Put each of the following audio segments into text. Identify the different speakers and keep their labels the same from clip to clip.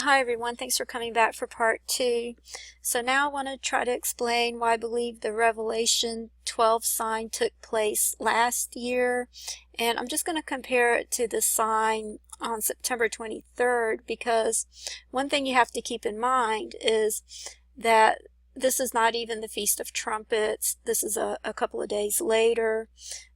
Speaker 1: Hi everyone, thanks for coming back for part 2. So now I want to try to explain why I believe the Revelation 12 sign took place last year. And I'm just going to compare it to the sign on September 23rd, because one thing you have to keep in mind is that this is not even the Feast of Trumpets. This is a couple of days later.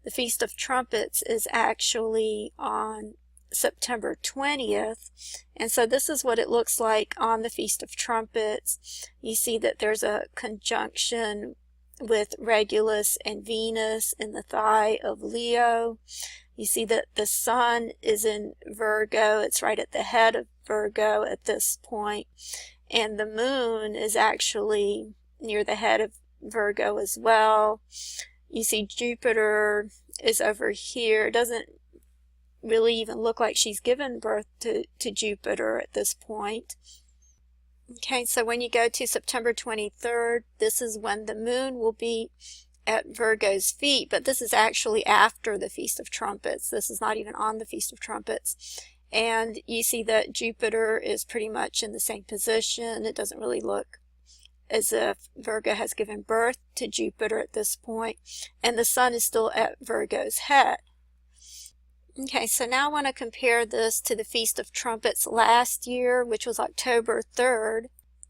Speaker 1: The Feast of Trumpets is actually on September 20th, and so this is what it looks like on the Feast of Trumpets. You see that there's a conjunction with Regulus and Venus in the thigh of Leo. You see that the sun is in Virgo. It's right at the head of Virgo at this point, and the moon is actually near the head of Virgo as well. You see Jupiter is over here. It doesn't really even look like she's given birth to Jupiter at this point. Okay, so when you go to September 23rd, this is when the moon will be at Virgo's feet, but this is actually after the Feast of Trumpets. This is not even on the Feast of Trumpets. And you see that Jupiter is pretty much in the same position. It doesn't really look as if Virgo has given birth to Jupiter at this point, and the sun is still at Virgo's head. Okay, so now I want to compare this to the Feast of Trumpets last year, which was October 3rd.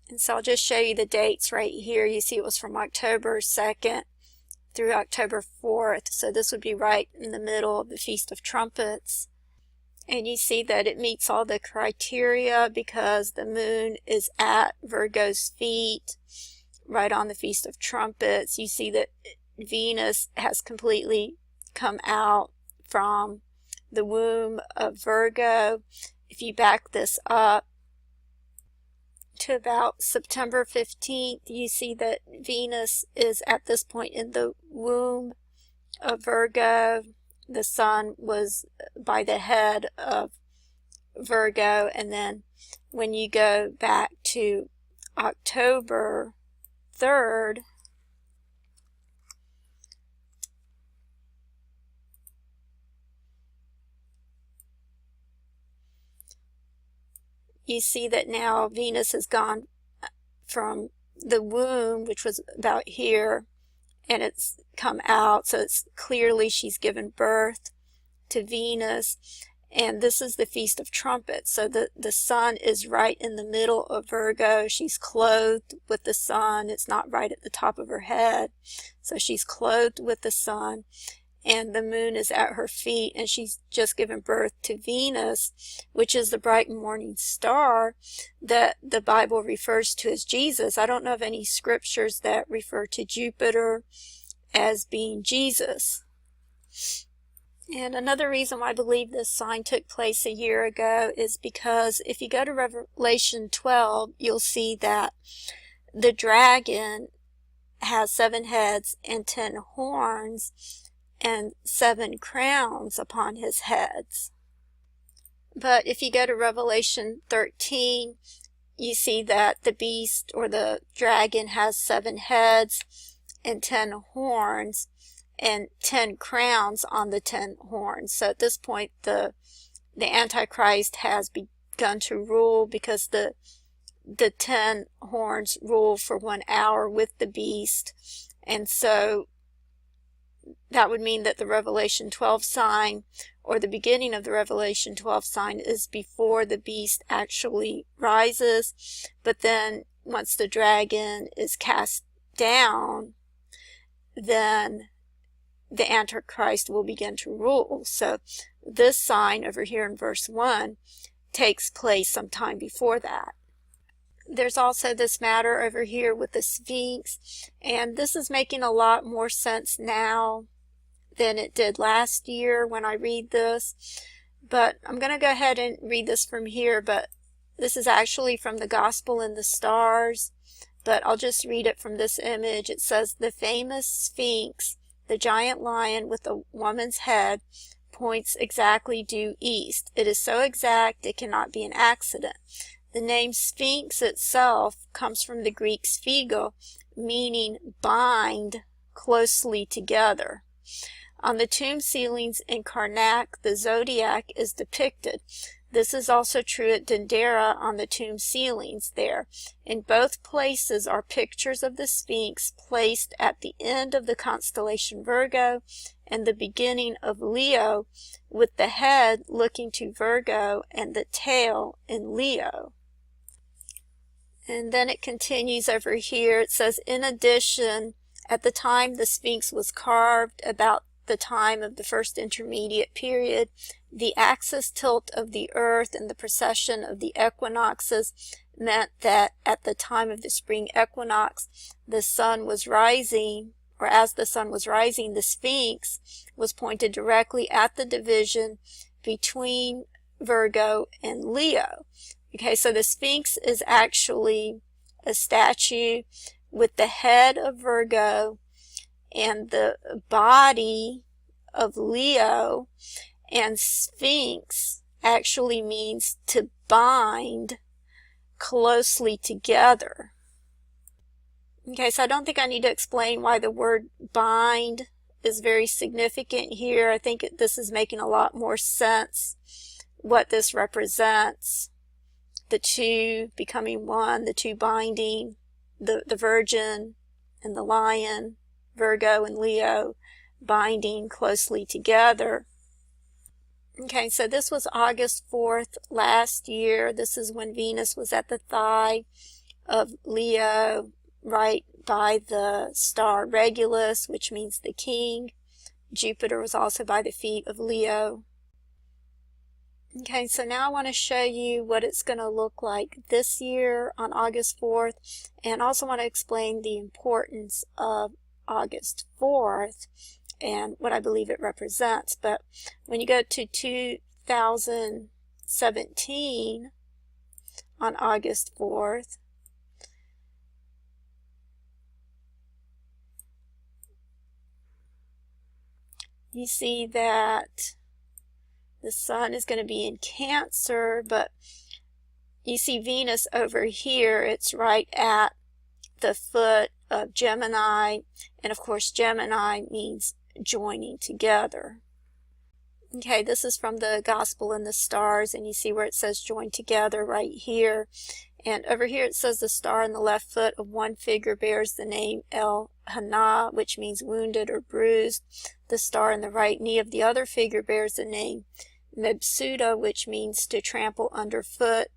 Speaker 1: And so I'll just show you the dates right here. You see it was from October 2nd through October 4th. So this would be right in the middle of the Feast of Trumpets. And you see that it meets all the criteria because the moon is at Virgo's feet right on the Feast of Trumpets. You see that Venus has completely come out from the womb of Virgo. If you back this up to about September 15th, you see that Venus is at this point in the womb of Virgo. The sun was by the head of Virgo, and then when you go back to October 3rd, you see that now Venus has gone from the womb, which was about here, and it's come out, so it's clearly she's given birth to Venus. And this is the Feast of Trumpets. So the sun is right in the middle of Virgo. She's clothed with the sun. It's not right at the top of her head. So she's clothed with the sun, and the moon is at her feet, and she's just given birth to Venus, which is the bright morning star that the Bible refers to as Jesus. I don't know of any scriptures that refer to Jupiter as being Jesus. And another reason why I believe this sign took place a year ago is because if you go to Revelation 12, you'll see that the dragon has 7 heads and 10 horns and 7 crowns upon his heads. But if you go to Revelation 13, you see that the beast or the dragon has 7 heads and 10 horns and 10 crowns on the 10 horns. So at this point, the Antichrist has begun to rule, because the 10 horns rule for 1 hour with the beast. And so that would mean that the Revelation 12 sign, or the beginning of the Revelation 12 sign, is before the beast actually rises. But then once the dragon is cast down, then the Antichrist will begin to rule. So this sign over here in verse 1 takes place sometime before that. There's also this matter over here with the Sphinx, and this is making a lot more sense now than it did last year when I read this. But I'm going to go ahead and read this from here, but this is actually from the Gospel in the Stars, but I'll just read it from this image. It says, "The famous Sphinx, the giant lion with a woman's head, points exactly due east. It is so exact it cannot be an accident. The name Sphinx itself comes from the Greek sphigo, meaning bind closely together. On the tomb ceilings in Karnak, the zodiac is depicted. This is also true at Dendera on the tomb ceilings there. In both places are pictures of the Sphinx placed at the end of the constellation Virgo and the beginning of Leo, with the head looking to Virgo and the tail in Leo. And then it continues over here. It says, in addition, at the time the Sphinx was carved, about the time of the first intermediate period, the axis tilt of the earth and the precession of the equinoxes meant that at the time of the spring equinox, the sun was rising, or as the sun was rising, the Sphinx was pointed directly at the division between Virgo and Leo. Okay, so the Sphinx is actually a statue with the head of Virgo and the body of Leo, and Sphinx actually means to bind closely together. Okay, so I don't think I need to explain why the word bind is very significant here. I think this is making a lot more sense what this represents. The two becoming one, the two binding, the Virgin and the Lion, Virgo and Leo, binding closely together. Okay, so this was August 4th last year. This is when Venus was at the thigh of Leo, right by the star Regulus, which means the king. Jupiter was also by the feet of Leo. Okay, so now I want to show you what it's going to look like this year on August 4th, and also want to explain the importance of August 4th and what I believe it represents. But when you go to 2017 on August 4th, you see that the sun is going to be in Cancer, but you see Venus over here. It's right at the foot of Gemini, and of course Gemini means joining together. Okay, this is from the Gospel in the Stars, and you see where it says join together right here. And over here it says the star in the left foot of one figure bears the name El Hana, which means wounded or bruised. The star in the right knee of the other figure bears the name Mebsuta, which means to trample underfoot,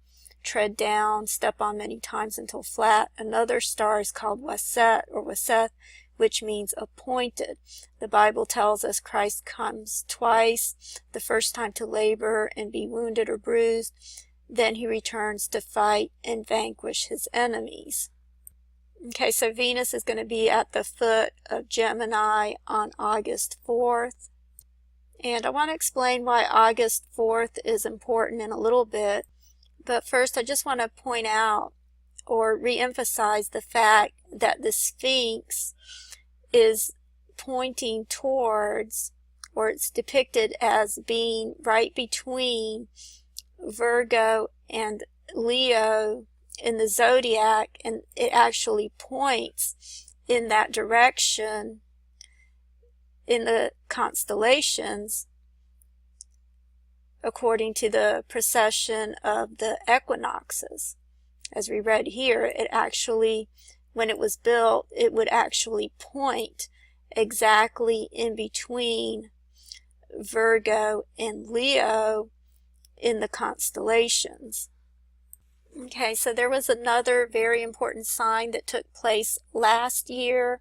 Speaker 1: tread down, step on many times until flat. Another star is called Waset or Waseth, which means appointed. The Bible tells us Christ comes twice, the first time to labor and be wounded or bruised, then he returns to fight and vanquish his enemies. Okay, so Venus is going to be at the foot of Gemini on August 4th. And I want to explain why August 4th is important in a little bit. But first, I just want to point out or re-emphasize the fact that the Sphinx is pointing towards, or it's depicted as being right between Virgo and Leo in the zodiac, and it actually points in that direction in the constellations according to the precession of the equinoxes. As we read here, it actually, when it was built, it would actually point exactly in between Virgo and Leo in the constellations. Okay, so there was another very important sign that took place last year,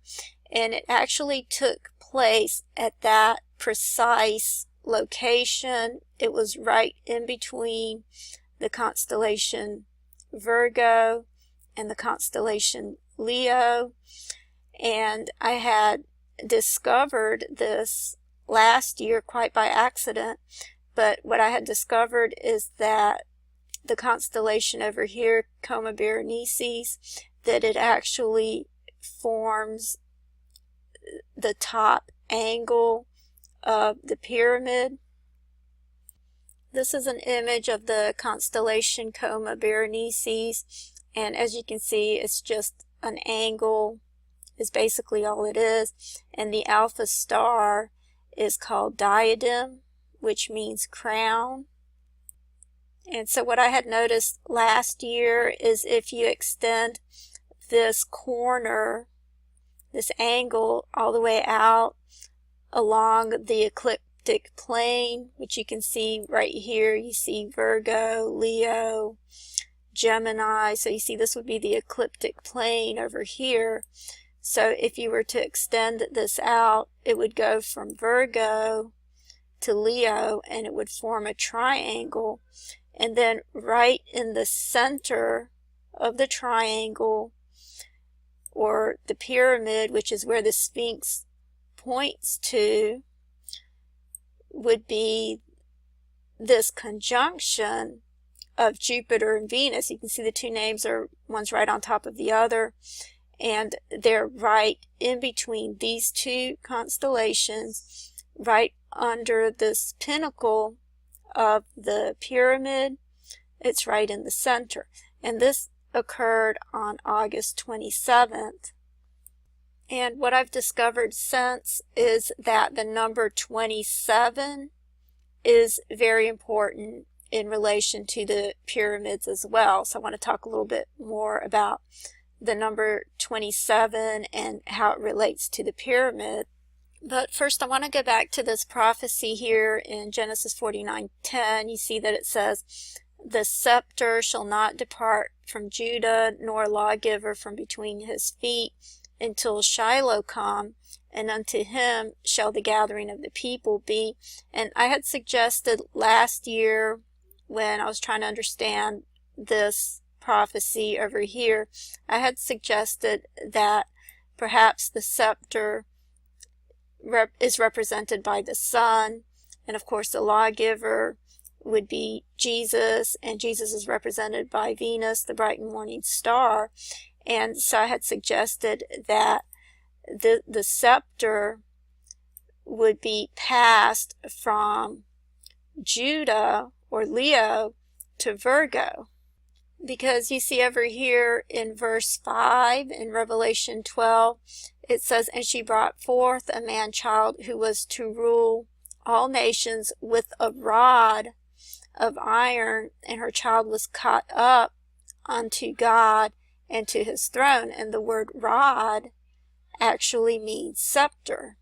Speaker 1: and it actually took place at that precise location. It was right in between the constellation Virgo and the constellation Leo, and I had discovered this last year quite by accident, but what I had discovered is that the constellation over here, Coma Berenices, that it actually forms the top angle of the pyramid. This is an image of the constellation Coma Berenices, and as you can see, it's just an angle is basically all it is, and the alpha star is called Diadem, which means crown. And so what I had noticed last year is if you extend this corner, this angle, all the way out along the ecliptic plane, which you can see right here, you see Virgo, Leo, Gemini. So you see this would be the ecliptic plane over here. So if you were to extend this out, it would go from Virgo to Leo, and it would form a triangle. And then right in the center of the triangle, or the pyramid, which is where the Sphinx points to, would be this conjunction of Jupiter and Venus. You can see the two names are, one's right on top of the other, and they're right in between these two constellations, right under this pinnacle of the pyramid. It's right in the center. And this occurred on August 27th. And what I've discovered since is that the number 27 is very important in relation to the pyramids as well. So I want to talk a little bit more about the number 27 and how it relates to the pyramid. But first I want to go back to this prophecy here in Genesis 49:10. You see that it says, "The scepter shall not depart from Judah, nor lawgiver from between his feet, until Shiloh come, and unto him shall the gathering of the people be." And I had suggested last year, when I was trying to understand this prophecy over here, I had suggested that perhaps the scepter is represented by the sun, and of course the lawgiver would be Jesus, and Jesus is represented by Venus, the bright and morning star. And so I had suggested that the scepter would be passed from Judah or Leo to Virgo, because you see over here in verse 5 in Revelation 12, it says, "And she brought forth a man-child who was to rule all nations with a rod of iron, and her child was caught up unto God and to his throne." And the word rod actually means scepter.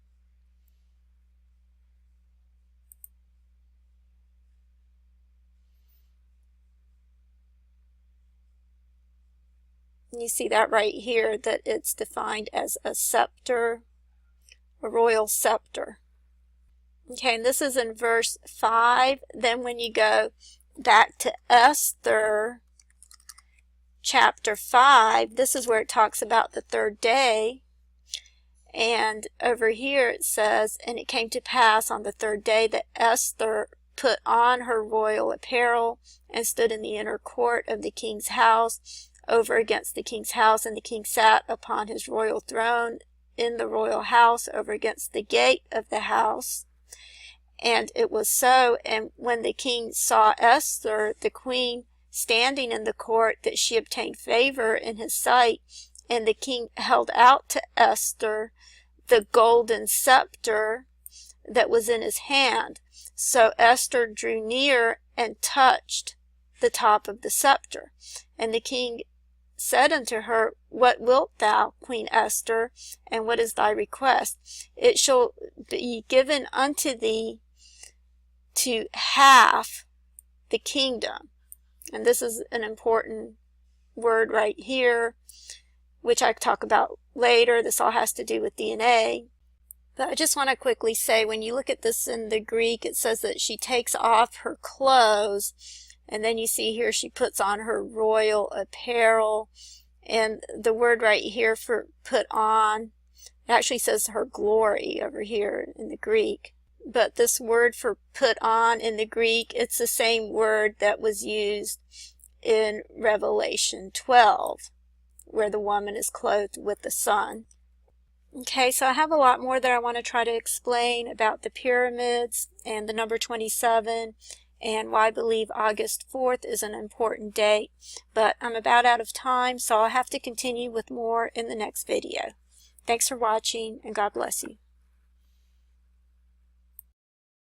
Speaker 1: You see that right here, that it's defined as a scepter, a royal scepter. Okay, and this is in verse 5. Then when you go back to Esther chapter 5, this is where it talks about the third day. And over here it says, "And it came to pass on the third day that Esther put on her royal apparel and stood in the inner court of the king's house over against the king's house, and the king sat upon his royal throne in the royal house over against the gate of the house. And it was so, and when the king saw Esther, the queen, standing in the court, that she obtained favor in his sight, and the king held out to Esther the golden scepter that was in his hand. So Esther drew near and touched the top of the scepter. And the king said unto her, What wilt thou, Queen Esther, and what is thy request? It shall be given unto thee to half the kingdom." And this is an important word right here, which I talk about later. This all has to do with DNA. But I just want to quickly say, when you look at this in the Greek, it says that she takes off her clothes, and then you see here she puts on her royal apparel. And the word right here for put on, it actually says her glory over here in the Greek. But this word for put on in the Greek, it's the same word that was used in Revelation 12, where the woman is clothed with the sun. Okay, so I have a lot more that I want to try to explain about the pyramids and the number 27 and why I believe August 4th is an important date. But I'm about out of time, so I'll have to continue with more in the next video. Thanks for watching, and God bless you.